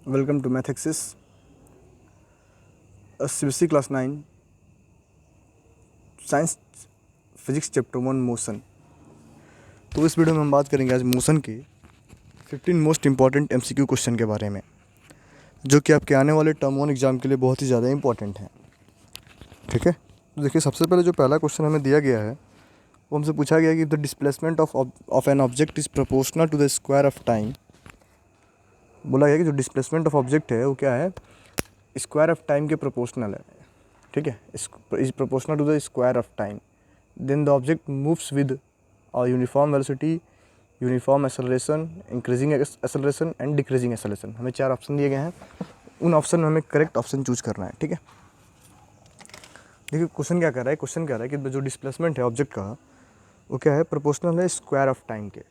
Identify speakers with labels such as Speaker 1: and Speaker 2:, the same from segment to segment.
Speaker 1: Welcome to Mathexis, a CBSE Class 9 science physics chapter 1 motion. तो इस video में हम बात करेंगे आज मोशन के 15 मोस्ट इंपॉर्टेंट MCQ क्वेश्चन के बारे में, जो कि आपके आने वाले टर्म 1 एग्ज़ाम के लिए बहुत ही ज़्यादा इंपॉर्टेंट हैं। ठीक है, तो देखिए सबसे पहले जो पहला क्वेश्चन हमें दिया गया है वो हमसे पूछा गया कि the displacement of an object is proportional to the square of time. बोला गया कि जो डिस्प्लेसमेंट ऑफ ऑब्जेक्ट है वो क्या है, स्क्वायर ऑफ टाइम के प्रोपोर्शनल है। ठीक है, is proportional to the square of time. Then the object moves with uniform velocity, uniform acceleration, increasing acceleration and decreasing acceleration. हमें 4 ऑप्शन दिए गए हैं, उन ऑप्शन में हमें करेक्ट ऑप्शन चूज करना है। ठीक है, देखिए क्वेश्चन क्या कर रहा है, क्वेश्चन कह रहा है कि जो डिस्प्लेसमेंट है ऑब्जेक्ट का वो क्या है, प्रोपोर्शनल है स्क्वायर ऑफ टाइम के।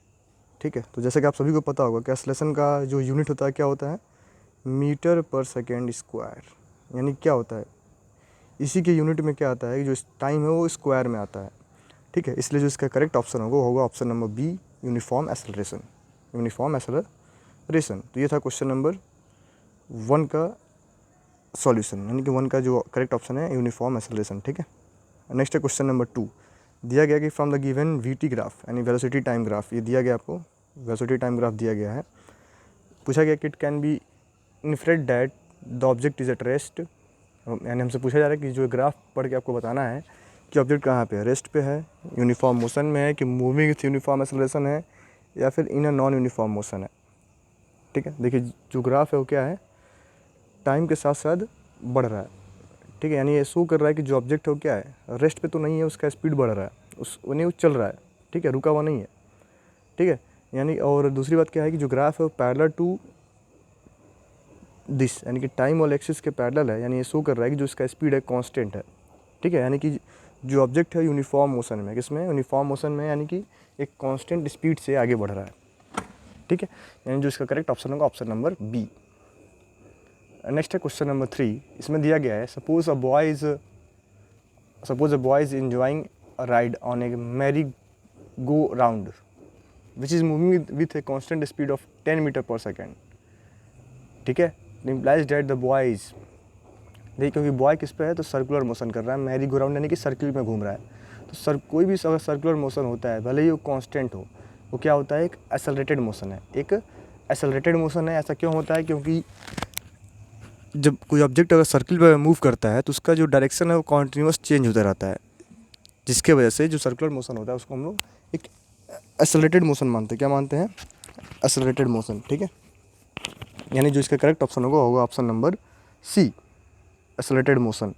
Speaker 1: ठीक है, तो जैसे कि आप सभी को पता होगा कि एक्सेलरेशन का जो यूनिट होता है क्या होता है, मीटर पर सेकेंड स्क्वायर। यानी क्या होता है, इसी के यूनिट में क्या आता है, जो टाइम है वो स्क्वायर में आता है। ठीक है, इसलिए जो इसका करेक्ट ऑप्शन होगा वो होगा option number B, uniform acceleration. Uniform acceleration. तो ये था क्वेश्चन नंबर 1 का सॉल्यूशन, यानी कि 1 का जो करेक्ट ऑप्शन है यूनिफॉर्म एक्सेलरेशन। ठीक है, नेक्स्ट है क्वेश्चन नंबर 2। दिया गया कि from the given VT graph यानी वेलोसिटी टाइम ग्राफ, ये दिया गया आपको, वेलोसिटी टाइम ग्राफ दिया गया है। पूछा गया कि it can be inferred that the object is at rest. यानी हमसे पूछा जा रहा है कि जो ग्राफ पढ़ के आपको बताना है कि ऑब्जेक्ट कहाँ पे है, रेस्ट पे है, यूनिफॉर्म मोशन में है, कि मूविंग विथ यूनिफॉर्म एक्सेलरेशन है, या फिर इन अ नॉन यूनिफॉर्म मोशन है। ठीक है, देखिए जो ग्राफ है वो क्या है, टाइम के साथ साथ बढ़ रहा है। ठीक है, यानी ये शो कर रहा है कि जो ऑब्जेक्ट है वो क्या है, रेस्ट पे तो नहीं है, उसका स्पीड बढ़ रहा है, उस नहीं वो चल रहा है। ठीक है, रुका हुआ नहीं है। ठीक है, यानी और दूसरी बात क्या है कि जो ग्राफ है वो पैरेलल टू दिस, यानी कि टाइम और एक्सिस के पैरेलल है। यानी ये शो कर रहा है कि जो इसका स्पीड है कांस्टेंट है। ठीक है, यानी कि जो ऑब्जेक्ट है यूनिफॉर्म मोशन में, किसमें, यूनिफॉर्म मोशन में, यानी कि एक कांस्टेंट स्पीड से आगे बढ़ रहा है। ठीक है, यानी जो इसका करेक्ट ऑप्शन होगा ऑप्शन नंबर बी। नेक्स्ट है क्वेश्चन नंबर 3। इसमें दिया गया है suppose a boy is enjoying a ride on a merry go round which is moving with a constant speed of 10 metre पर सेकेंड। ठीक है, implies that the boy is, देखिए क्योंकि बॉय किस पे है, तो सर्कुलर मोशन कर रहा है, मैरी गो राउंड यानी कि सर्किल में घूम रहा है। तो कोई भी अगर सर्कुलर मोशन होता है, भले ही वो कांस्टेंट हो, वो क्या होता है, एक एक्सेलरेटेड मोशन है। एक एक्सेलरेटेड मोशन है। ऐसा क्यों होता है, क्योंकि जब कोई ऑब्जेक्ट अगर सर्किल पर मूव करता है तो उसका जो डायरेक्शन है वो कॉन्टिन्यूस चेंज होता रहता है, जिसके वजह से जो सर्कुलर मोशन होता है उसको हम लोग एक एक्सेलरेटेड मोशन मानते हैं। क्या मानते हैं, एक्सेलरेटेड मोशन। ठीक है, यानी जो इसका करेक्ट ऑप्शन होगा option number C, accelerated motion.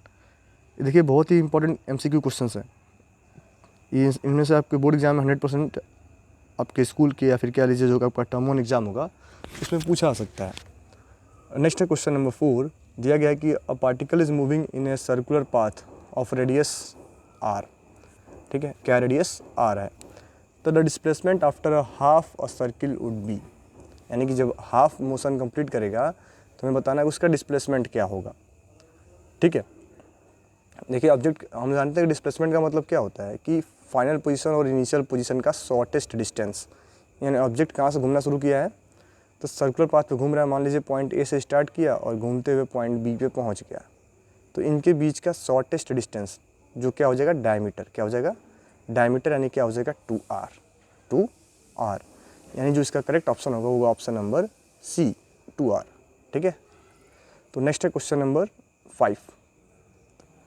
Speaker 1: देखिए बहुत ही इंपॉर्टेंट MCQ क्वेश्चंस हैं ये, इनमें से आपके बोर्ड एग्जाम में 100% आपके स्कूल के या फिर क्या लीजिए जो आपका टर्म 1 एग्जाम होगा उसमें पूछा आ सकता है। नेक्स्ट है क्वेश्चन नंबर 4। दिया गया है कि a particle is moving in a circular path of radius r। ठीक है, क्या रेडियस r है, तो the displacement after a half a circle would be, यानी कि जब हाफ मोशन कंप्लीट करेगा तो हमें बताना है उसका डिस्प्लेसमेंट क्या होगा। ठीक है, देखिए ऑब्जेक्ट हम जानते हैं कि डिस्प्लेसमेंट का मतलब क्या होता है कि फाइनल पोजीशन और इनिशियल पोजीशन का शॉर्टेस्ट डिस्टेंस। यानी ऑब्जेक्ट कहाँ से घूमना शुरू किया है, तो सर्कुलर पाथ पे घूम रहा है, मान लीजिए पॉइंट A से स्टार्ट किया और घूमते हुए पॉइंट B पे पहुँच गया, तो इनके बीच का शॉर्टेस्ट डिस्टेंस जो क्या हो जाएगा, डायमीटर। क्या हो जाएगा, डायमीटर, यानी क्या हो जाएगा 2r। यानी जो इसका करेक्ट ऑप्शन होगा वो ऑप्शन नंबर सी, 2r। ठीक है, तो नेक्स्ट है क्वेश्चन नंबर 5।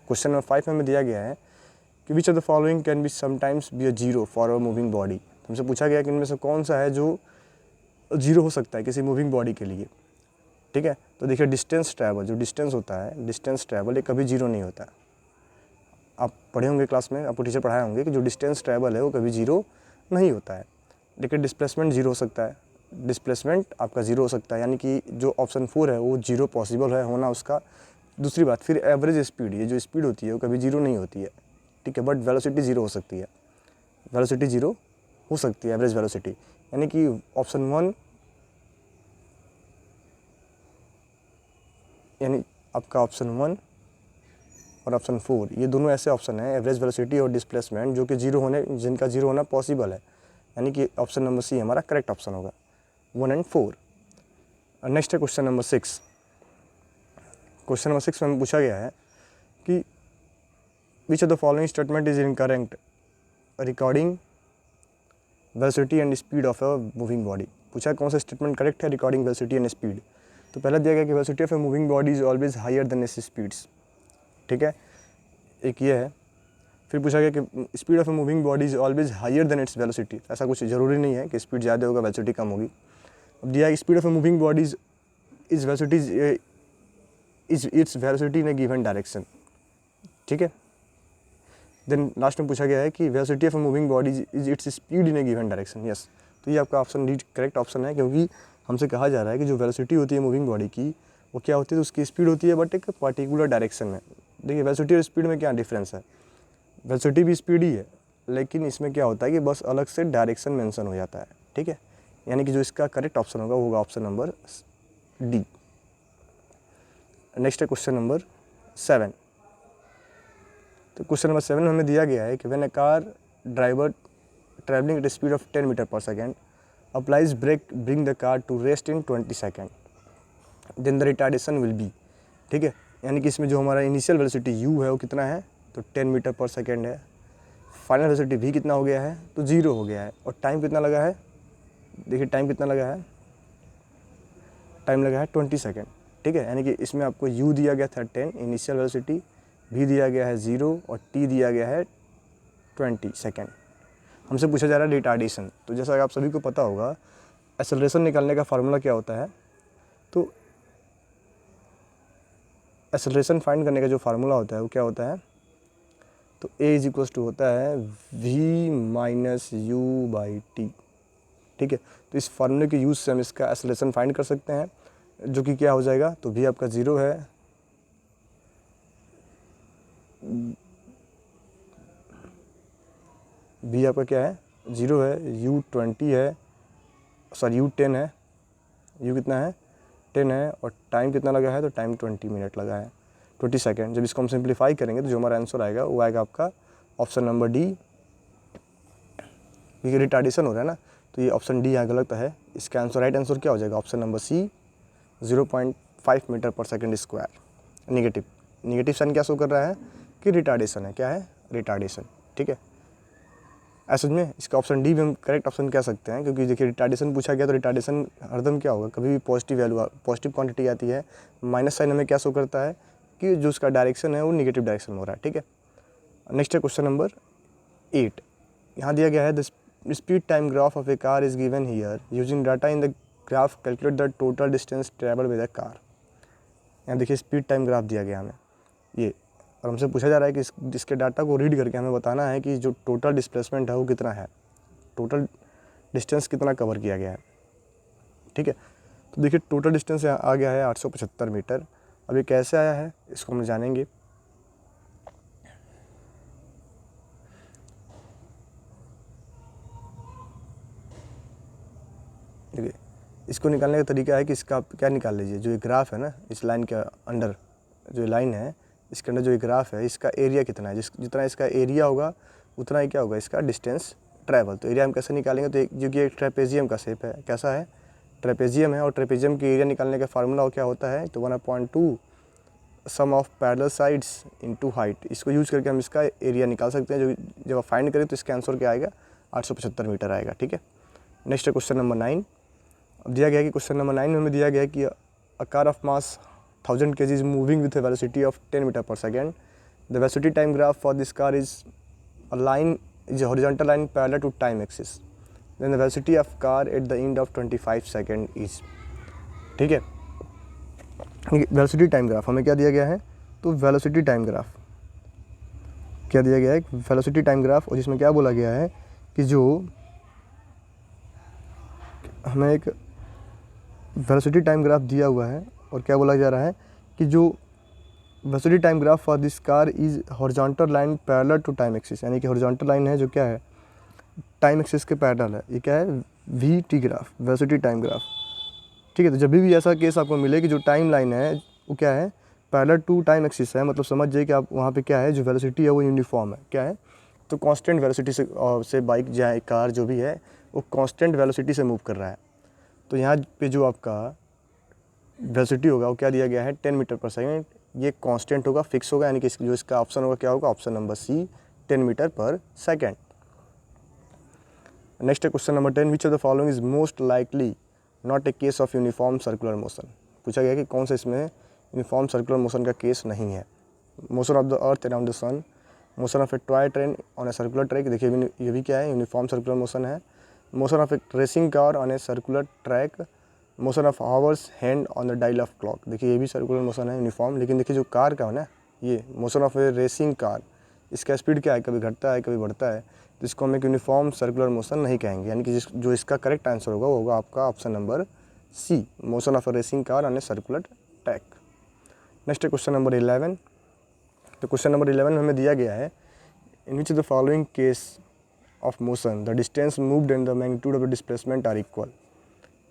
Speaker 1: क्वेश्चन नंबर 5 में हमें दिया गया है कि which of the following can be sometimes be a zero for a moving body. हमसे पूछा गया कि इनमें से कौन सा है जो जीरो हो सकता है किसी मूविंग बॉडी के लिए। ठीक है, तो देखिए डिस्टेंस ट्रैवल, जो डिस्टेंस होता है, डिस्टेंस ट्रैवल ये कभी जीरो नहीं होता। आप पढ़े होंगे क्लास में, आपको टीचर पढ़ाए होंगे कि जो डिस्टेंस ट्रैवल है वो कभी जीरो नहीं होता है। लेकिन डिस्प्लेसमेंट जीरो हो सकता है, डिस्प्लेसमेंट आपका जीरो हो सकता है, यानी कि जो ऑप्शन 4 है वो जीरो पॉसिबल है होना उसका। दूसरी बात, फिर एवरेज स्पीड, ये जो स्पीड होती है वो कभी जीरो नहीं होती है। ठीक है, बट वेलोसिटी जीरो हो सकती है, वेलोसिटी जीरो हो सकती है, एवरेज वेलोसिटी। यानी कि ऑप्शन 1, यानी आपका ऑप्शन 1 और ऑप्शन 4 ये दोनों ऐसे ऑप्शन हैं, एवरेज वेलोसिटी और डिस्प्लेसमेंट, जो कि जीरो होने, जिनका जीरो होना पॉसिबल है। यानी कि ऑप्शन नंबर सी हमारा करेक्ट ऑप्शन होगा, 1 और 4। नेक्स्ट है क्वेश्चन नंबर 6। क्वेश्चन नंबर 6 में पूछा गया है कि which of the following statement is incorrect regarding velocity and speed of a moving body. पूछा कौन सा स्टेटमेंट करेक्ट है रिकॉर्डिंग वेलोसिटी एंड स्पीड। तो पहला दिया गया कि velocity of a moving body is always higher than its speeds, ठीक है, एक ये है। फिर पूछा गया कि speed of a moving body is always higher than its velocity. ऐसा कुछ ज़रूरी नहीं है कि स्पीड ज़्यादा होगा वेलोसिटी कम होगी। अब दिया है speed of a moving body is velocity is its velocity in A given direction, ठीक है। देन लास्ट में पूछा गया है कि velocity of a moving body is its speed in A given direction. Yes, तो ये आपका ऑप्शन डी करेक्ट ऑप्शन है, क्योंकि हमसे कहा जा रहा है कि जो वेलोसिटी होती है मूविंग बॉडी की वो क्या होती है, तो उसकी स्पीड होती है बट एक पर्टिकुलर डायरेक्शन में। देखिए वेलोसिटी और स्पीड में क्या डिफरेंस है, वेलोसिटी भी स्पीड ही है, लेकिन इसमें क्या होता है कि बस अलग से डायरेक्शन मेंशन हो जाता है, ठीक है। यानी कि जो इसका करेक्ट ऑप्शन होगा वो होगा ऑप्शन नंबर डी। नेक्स्ट है क्वेश्चन नंबर 7। तो क्वेश्चन नंबर 7 में हमें दिया गया है कि when a car driver travelling at speed of 10 metre पर second applies brake bring the car to rest in 20 second then the retardation will be, ठीक है। यानी कि इसमें जो हमारा इनिशियल वेलोसिटी u है वो कितना है, तो 10 मीटर पर सेकेंड है। फाइनल वेलोसिटी v कितना हो गया है, तो 0 हो गया है। और टाइम कितना लगा है, देखिए टाइम कितना लगा है, टाइम लगा है 20 सेकेंड, ठीक है। यानी कि इसमें आपको u दिया गया था 10 इनिशियल वेलोसिटी, v दिया गया है 0 और t दिया गया है 20 सेकेंड। हमसे पूछा जा रहा है रिटार्डेशन। तो जैसा कि आप सभी को पता होगा एक्सेलरेशन निकालने का फार्मूला क्या होता है, तो एक्सेलरेशन फाइंड करने का जो फार्मूला होता है वो क्या होता है, तो a इज इक्वल्स टू होता है v minus you by T, ठीक है। तो इस फार्मूले के यूज़ से हम इसका एक्सेलरेशन फाइंड कर सकते हैं, जो कि क्या हो जाएगा, तो v आपका 0 है, v आपका क्या है 0 है, u 20 है, सॉरी u 10 है, u कितना है 10 है, और टाइम कितना लगा है, तो टाइम 20 मिनट लगा है, 20 सेकेंड। जब इसको हम सिंप्लीफाई करेंगे तो जो हमारा आंसर आएगा वो आएगा आपका ऑप्शन नंबर डी, क्योंकि रिटार्डेशन हो रहा है ना, तो ये ऑप्शन डी यहाँ गलत है। इसका आंसर राइट आंसर क्या हो जाएगा, ऑप्शन नंबर सी 0.5 मीटर पर second square. Negative, negative sign क्या शो कर रहा है कि रिटार्डेशन है, क्या है रिटार्डेशन, ठीक है। ऐसे में इसका ऑप्शन डी भी हम करेक्ट ऑप्शन कह सकते हैं, क्योंकि देखिए रिटार्डेशन पूछा गया तो रिटार्डेशन हरदम क्या होगा, कभी भी पॉजिटिव वैल्यू पॉजिटिव क्वांटिटी आती है, माइनस साइन हमें क्या शो करता है कि जो उसका डायरेक्शन है वो निगेटिव डायरेक्शन में हो रहा है, ठीक है। नेक्स्ट है क्वेश्चन नंबर 8। यहाँ दिया गया है the speed time graph of A car is given here using data in the graph calculate the total distance travel with the car. यहाँ देखिए स्पीड टाइम ग्राफ दिया गया हमें ये, और हमसे पूछा जा रहा है कि इसके डाटा को रीड करके हमें बताना है कि जो टोटल डिस्प्लेसमेंट है वो कितना है, टोटल डिस्टेंस कितना कवर किया गया है, ठीक है। तो देखिए टोटल डिस्टेंस आ गया है 875 मीटर। अब ये कैसे आया है इसको हम जानेंगे। देखिए इसको निकालने का तरीका है कि इसका आप क्या निकाल लीजिए, जो ये ग्राफ है ना, इस लाइन के अंडर जो लाइन है इसके अंदर जो ये ग्राफ है इसका एरिया कितना है, जितना इसका एरिया होगा उतना ही क्या होगा इसका डिस्टेंस ट्रैवल। तो एरिया हम कैसे निकालेंगे, तो जो कि एक ट्रेपेजियम का शेप है, कैसा है ट्रेपेजियम है, और ट्रेपेजियम की एरिया निकालने का फार्मूला क्या होता है, तो 1/2 sum of parallel sides into height. इसको यूज करके हम इसका एरिया निकाल सकते हैं, जो जब आप फाइंड करें तो इसका आंसर क्या आएगा 875 मीटर आएगा, ठीक है। नेक्स्ट है क्वेश्चन नंबर 9। अब दिया गया है कि क्वेश्चन नंबर 9 में हमें दिया गया है कि a car of mass 1000 kg is moving with a velocity of 10 meter per second. The velocity time graph for this car is a horizontal line parallel to time axis. Then the velocity of car at the end of 25 second is, ठीक है। Velocity time graph हमें क्या दिया गया है, तो velocity time graph क्या दिया गया है, वेलोसिटी टाइम ग्राफ, और जिसमें क्या बोला गया है कि जो हमें एक वेलोसिटी टाइम ग्राफ दिया हुआ है और क्या बोला जा रहा है कि जो velocity time graph for this car is horizontal line parallel to time axis, यानी कि हॉरिजॉन्टल लाइन है जो क्या है टाइम एक्सिस के पैरेलल है। ये क्या है we T graph, velocity time graph, ठीक है। तो जब भी ऐसा केस आपको मिले कि जो टाइम लाइन है वो क्या है पैरेलल टू टाइम एक्सिस है, मतलब समझ जाइए कि आप वहाँ पे क्या है जो वेलोसिटी है वो यूनिफॉर्म है, क्या है तो कांस्टेंट वेलोसिटी से बाइक जाए कार जो भी है वो कांस्टेंट वेलोसिटी से मूव कर रहा है। तो यहाँ पे जो आपका वेलोसिटी होगा वो क्या दिया गया है 10 मीटर पर सेकेंड, ये कांस्टेंट होगा, फिक्स होगा, यानी कि जो इसका ऑप्शन होगा क्या होगा, ऑप्शन नंबर सी 10 मीटर पर सेकेंड। नेक्स्ट है question number 10, which of the following is most likely not a case of uniform circular motion. पूछा गया कि कौन सा इसमें यूनिफॉर्म सर्कुलर मोशन का केस नहीं है। Motion of the earth around the sun, motion of a toy train on a circular track, देखिए ये भी क्या है, यूनिफॉर्म सर्कुलर मोशन है। Motion of a racing car on a circular track, motion of hours hand on the dial of clock, देखिए ये भी circular motion है यूनिफॉर्म। लेकिन देखिए जो कार का है ना, ये motion of a racing car, इसका स्पीड क्या है, कभी घटता है कभी बढ़ता है, तो इसको हम एक यूनिफॉर्म सर्कुलर मोशन नहीं कहेंगे। यानी कि जो इसका करेक्ट आंसर होगा वो होगा आपका option number C, motion of a racing car on a circular track. Next है क्वेश्चन नंबर 11। तो क्वेश्चन नंबर 11 में हमें दिया गया है, in which the following case of motion the distance moved and the magnitude of the displacement are equal.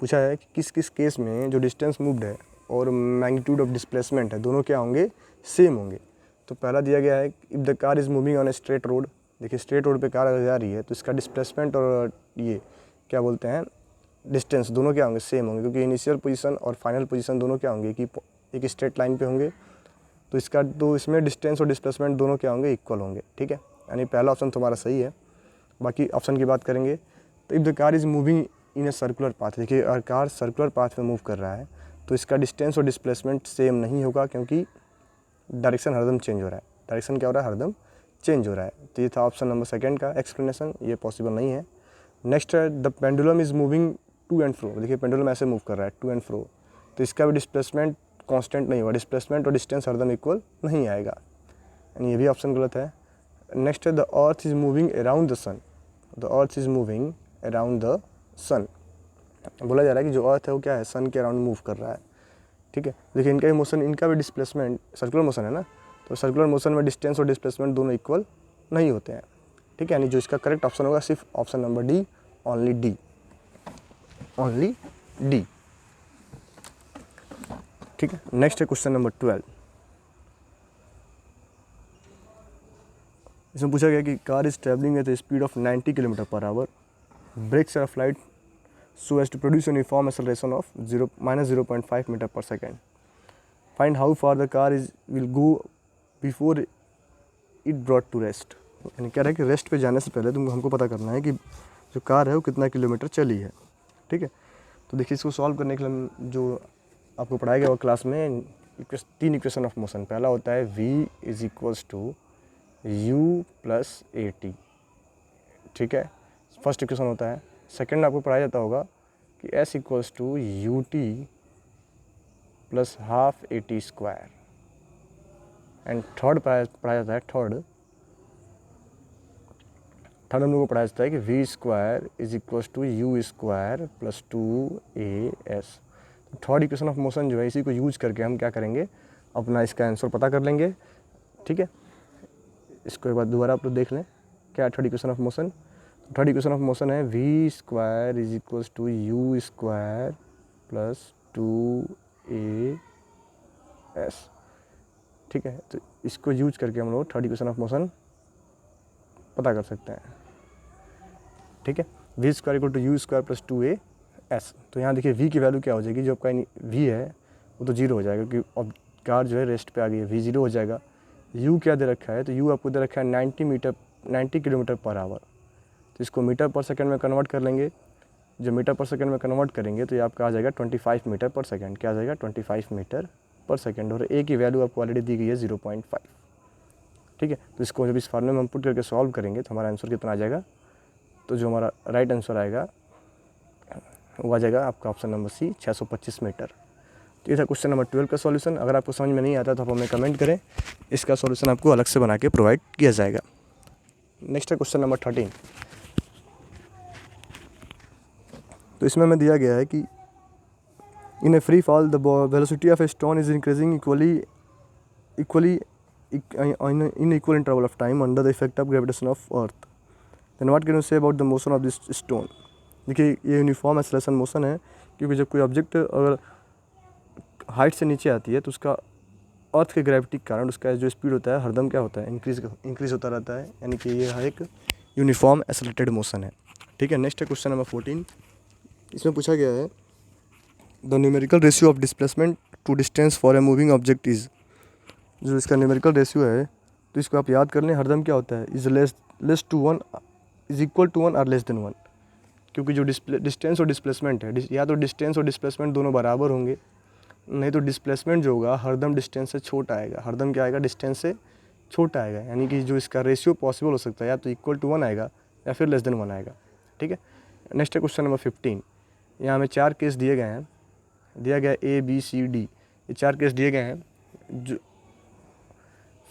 Speaker 1: पूछा है कि किस किस केस में जो डिस्टेंस मूव्ड है और मैग्नीट्यूड ऑफ डिस्प्लेसमेंट है दोनों क्या होंगे, सेम होंगे। तो पहला दिया गया है, if the car is moving on a straight road, देखिए स्ट्रेट रोड पे कार अगर जा रही है तो इसका डिस्प्लेसमेंट और ये क्या बोलते हैं डिस्टेंस दोनों क्या होंगे, सेम होंगे, क्योंकि इनिशियल पोजीशन और फाइनल पोजीशन दोनों क्या होंगे कि एक स्ट्रेट लाइन पे होंगे। तो इसमें डिस्टेंस और डिस्प्लेसमेंट दोनों क्या होंगे, इक्वल होंगे। ठीक है, यानी पहला ऑप्शन तुम्हारा सही है। बाकी ऑप्शन की बात करेंगे तो if the car is moving in a circular path, देखिए अगर कार सर्कुलर पाथ में मूव कर रहा है तो इसका डिस्टेंस और डिस्प्लेसमेंट सेम नहीं होगा, क्योंकि डायरेक्शन हरदम चेंज हो रहा है। डायरेक्शन क्या हो रहा है, हरदम चेंज हो रहा है। तो ये था ऑप्शन नंबर सेकंड का एक्सप्लेनेशन, ये पॉसिबल नहीं है। नेक्स्ट है, the pendulum is moving to and fro, देखिए पेंडुलम ऐसे मूव कर रहा है टू एंड फ्रो, तो इसका भी डिस्प्लेसमेंट कांस्टेंट नहीं होगा, डिस्प्लेसमेंट और डिस्टेंस हरदम इक्वल नहीं आएगा, यानी ये भी ऑप्शन गलत है। नेक्स्ट है, the earth is moving around the sun, the earth is moving around the sun, बोला जा रहा है कि जो अर्थ है वो क्या है, सन के अराउंड मूव कर रहा है। ठीक है, देखिए इनका भी मोशन, इनका भी डिस्प्लेसमेंट सर्कुलर मोशन है ना, तो सर्कुलर मोशन में डिस्टेंस और डिस्प्लेसमेंट दोनों इक्वल नहीं होते हैं। ठीक है, यानी जो इसका करेक्ट ऑप्शन होगा सिर्फ option number D, only D, only D. ठीक है, नेक्स्ट है क्वेश्चन नंबर 12। इसमें पूछा गया कि car is travelling at the speed of 90 kilometre per hour, brakes are flight so as to produce a uniform acceleration of -0.5 meter per second. Find how far the car will go before it brought to rest. यानी कह रहा है कि rest पे जाने से पहले हमको पता करना है कि जो कार है वो कितना किलोमीटर चली है। ठीक है, तो देखिए इसको सॉल्व करने के लिए जो आपको पढ़ाया गया वो क्लास में 3 इक्वेशन ऑफ मोशन। पहला होता है v is equals to u plus AT। ठीक है, फर्स्ट इक्वेशन होता है। सेकेंड आपको पढ़ाया जाता होगा कि s equals to ut plus half AT square. And third पढ़ाया जाता है, थर्ड हम लोग को पढ़ाया जाता है कि v square is equals to u square plus 2as। Third equation of motion जो है इसी को यूज करके हम क्या करेंगे, अपना इसका आंसर पता कर लेंगे। ठीक है, इसको एक बार दोबारा आप लोग देख लें, क्या third equation of motion. Third equation of motion है v square is equals to u square plus 2as। ठीक है, तो इसको यूज करके हम लोग थर्ड इक्वेशन ऑफ मोशन पता कर सकते हैं। ठीक है, v square equal to u square plus 2as। तो यहाँ देखिए v की वैल्यू क्या हो जाएगी, जो आपका v है वो तो 0 हो जाएगा, क्योंकि अब कार जो है रेस्ट पे आ गई है, v 0 हो जाएगा। u क्या दे रखा है, तो u आपको दे रखा है 90 किलोमीटर पर आवर। तो इसको मीटर पर सेकंड में कन्वर्ट कर लेंगे। जो मीटर पर सेकंड में कन्वर्ट करेंगे तो ये आपका आ जाएगा 25 मीटर पर सेकंड। क्या आ जाएगा, 25 मीटर पर सेकंड। और a की वैल्यू आपको ऑलरेडी दी गई है 0.5। ठीक है, तो इसको जब इस फार्मूले में हम पुट करके सॉल्व करेंगे तो हमारा आंसर कितना आ जाएगा, तो जो हमारा राइट आंसर आएगा वो आ जाएगा आपका ऑप्शन नंबर सी 625 मीटर। तो ये था क्वेश्चन नंबर 12 का सॉल्यूशन। अगर आपको समझ में नहीं आता तो आप हमें कमेंट करें, इसका सॉल्यूशन आपको अलग से बना के प्रोवाइड किया जाएगा। नेक्स्ट है क्वेश्चन नंबर 13। तो इसमें हमें दिया गया है कि in a free fall the velocity of a stone is increasing equally in equal interval of time under the effect of gravitation of earth, then what can you say about the motion of this stone. देखिए ये uniform acceleration motion है, क्योंकि जब कोई object अगर height से नीचे आती है तो उसका अर्थ के ग्रेविटी के कारण उसका जो स्पीड होता है हरदम क्या होता है, इंक्रीज होता रहता है, यानी कि ये एक यूनिफॉर्म एक्सेलरेटेड मोशन है। ठीक है, नेक्स्ट है क्वेश्चन नंबर 14। इसमें पूछा गया है the numerical ratio of displacement to distance for a moving object is, जो इसका न्यूमेरिकल रेशियो है तो इसको आप याद कर लें, हरदम क्या होता है, is less to 1 is equal to 1 और लेस देन 1, क्योंकि जो डिस्टेंस और डिस्प्लेसमेंट है, या तो डिस्टेंस और डिस्प्लेसमेंट दोनों बराबर होंगे, नहीं तो डिस्प्लेसमेंट जो होगा हरदम डिस्टेंस से छोटा आएगा, हरदम क्या आएगा, डिस्टेंस से छोटा आएगा, यानी कि जो इसका रेशियो पॉसिबल हो सकता है या तो इक्वल टू 1 आएगा या फिर लेस देन 1 आएगा। ठीक है, नेक्स्ट है क्वेश्चन नंबर 15। यहाँ हमें 4 केस दिए गए हैं, दिया गया A B C D, ये 4 केस दिए गए हैं, जो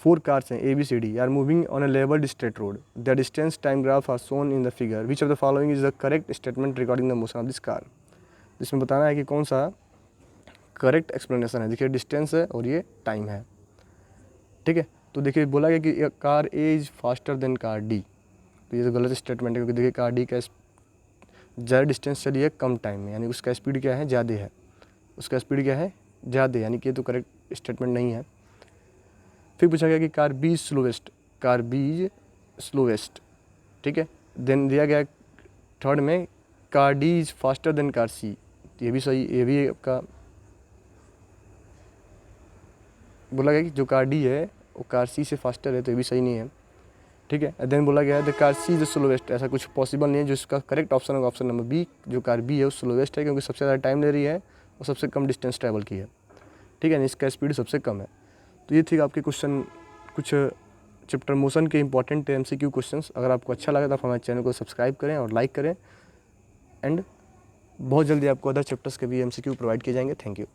Speaker 1: 4 कार्स हैं A B C D are moving on a levelled straight road, the distance time graph are shown in the figure, which of the following is the correct statement regarding the motion of this car. इसमें बताना है कि कौन सा correct explanation है। देखिए distance है और ये टाइम है। ठीक है, तो देखिए बोला गया कि car A is faster than car D, तो ये तो गलत स्टेटमेंट है, क्योंकि देखिए कार डी का ज़्यादा डिस्टेंस चली है कम टाइम में, यानी उसका स्पीड क्या है, ज़्यादा है, उसका स्पीड क्या है, ज़्यादा, यानी कि ये तो करेक्ट स्टेटमेंट नहीं है। फिर पूछा गया कि car B slowest, car B slowest. ठीक है, देन दिया गया थर्ड में car D is faster than car C, ये भी सही, ये भी आपका बोला गया कि जो कार डी है वो कार सी से फास्टर है, तो ये भी सही नहीं है। ठीक है, देन बोला गया है the car C is the slowest, ऐसा कुछ पॉसिबल नहीं है, जो इसका करेक्ट ऑप्शन होगा ऑप्शन नंबर बी, जो कार बी है वो स्लोवेस्ट है, क्योंकि सबसे ज़्यादा टाइम ले रही है और सबसे कम डिस्टेंस ट्रैवल की है। ठीक है, इसका स्पीड सबसे कम है। तो ये थी आपके क्वेश्चन, कुछ चैप्टर मोशन के इंपॉर्टेंट MCQ क्वेश्चंस। अगर आपको अच्छा लगा तो आप हमारे चैनल को सब्सक्राइब करें और लाइक करें, एंड बहुत जल्दी आपको अदर चैप्टर्स के भी MCQ प्रोवाइड किए जाएंगे। Thank you.